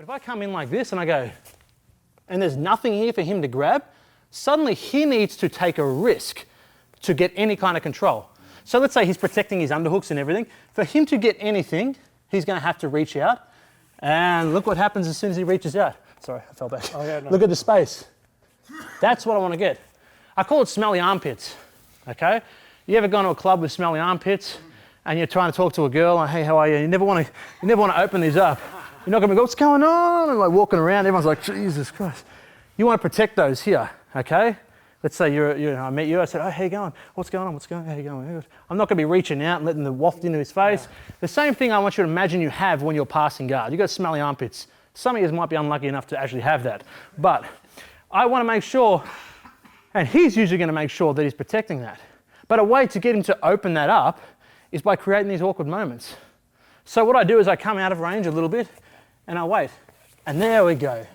But if I come in like this and I go, and there's nothing here for him to grab, suddenly he needs to take a risk to get any kind of control. So let's say he's protecting his underhooks and everything. For him to get anything, he's going to have to reach out. And look what happens as soon as he reaches out. Sorry, I fell back. Oh, yeah, no. Look at the space. That's what I want to get. I call it smelly armpits, okay? You ever gone to a club with smelly armpits and you're trying to talk to a girl and, hey, how are you? You never want to open these up. You're not going to go, what's going on? And like walking around, everyone's like, Jesus Christ. You want to protect those here, okay? Let's say I met you, I said, oh, how you going? What's going on? What's going on? How you going? I'm not going to be reaching out and letting the waft into his face. Yeah. The same thing I want you to imagine you have when you're passing guard. You've got smelly armpits. Some of you might be unlucky enough to actually have that. But I want to make sure, and he's usually going to make sure that he's protecting that. But a way to get him to open that up is by creating these awkward moments. So what I do is I come out of range a little bit and I wait. And there we go.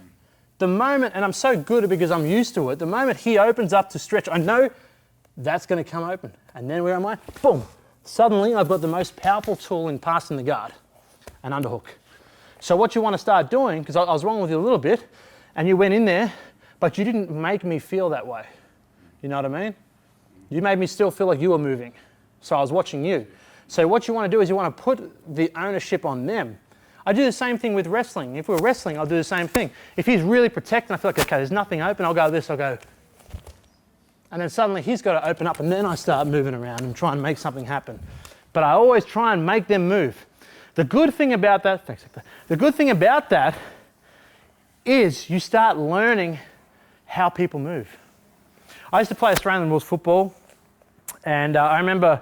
The moment, and I'm so good at it because I'm used to it, the moment he opens up to stretch, I know that's going to come open. And then where am I? Boom. Suddenly I've got the most powerful tool in passing the guard, an underhook. So what you want to start doing, because I was wrong with you a little bit, and you went in there, but you didn't make me feel that way. You know what I mean? You made me still feel like you were moving. So I was watching you. So what you want to do is you want to put the ownership on them. I do the same thing with wrestling. If we're wrestling, I'll do the same thing. If he's really protecting, I feel like, okay, there's nothing open, I'll go this, I'll go. And then suddenly he's got to open up and then I start moving around and try and make something happen. But I always try and make them move. The good thing about that is you start learning how people move. I used to play Australian rules football, and I remember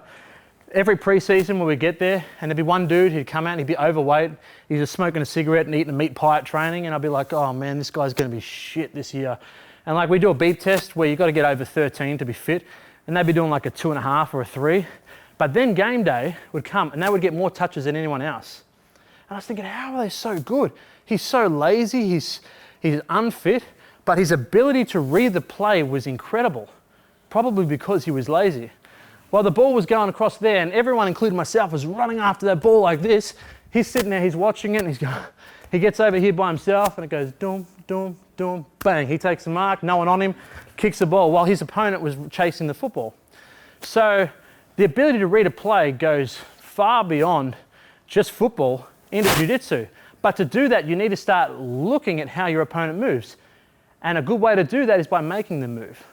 every pre-season when we get there, and there'd be one dude who'd come out and he'd be overweight, he's just smoking a cigarette and eating a meat pie at training, and I'd be like, oh man, this guy's going to be shit this year. And like we do a beep test where you've got to get over 13 to be fit, and they'd be doing like a 2.5 or a 3. But then game day would come and they would get more touches than anyone else. And I was thinking, how are they so good? He's so lazy, he's unfit, but his ability to read the play was incredible, probably because he was lazy. While the ball was going across there and everyone, including myself, was running after that ball like this, he's sitting there, he's watching it, and he gets over here by himself and it goes doom, doom, doom, bang. He takes the mark, no one on him, kicks the ball while his opponent was chasing the football. So the ability to read a play goes far beyond just football into jiu-jitsu. But to do that, you need to start looking at how your opponent moves. And a good way to do that is by making them move.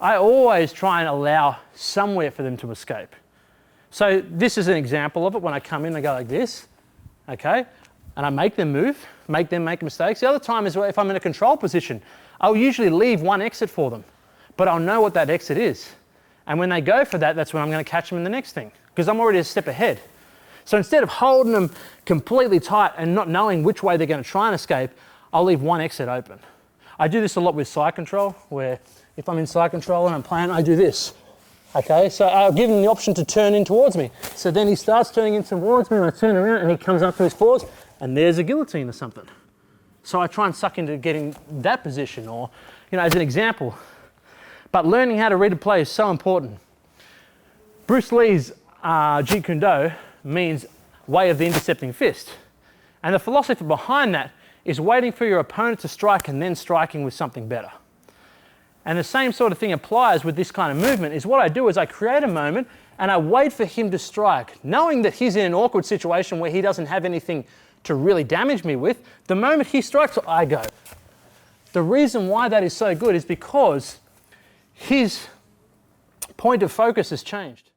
I always try and allow somewhere for them to escape. So this is an example of it. When I come in, I go like this, okay? And I make them move, make them make mistakes. The other time is if I'm in a control position, I'll usually leave one exit for them, but I'll know what that exit is. And when they go for that, that's when I'm going to catch them in the next thing, because I'm already a step ahead. So instead of holding them completely tight and not knowing which way they're going to try and escape, I'll leave one exit open. I do this a lot with side control, where if I'm in side control and I'm playing, I do this. Okay, so I'll give him the option to turn in towards me. So then he starts turning in towards me and I turn around and he comes up to his fours and there's a guillotine or something. So I try and suck into getting that position, or, you know, as an example. But learning how to read a play is so important. Bruce Lee's Jeet Kune Do means way of the intercepting fist. And the philosophy behind that is waiting for your opponent to strike and then striking with something better. And the same sort of thing applies with this kind of movement. Is what I do is I create a moment and I wait for him to strike, knowing that he's in an awkward situation where he doesn't have anything to really damage me with. The moment he strikes, I go. The reason why that is so good is because his point of focus has changed.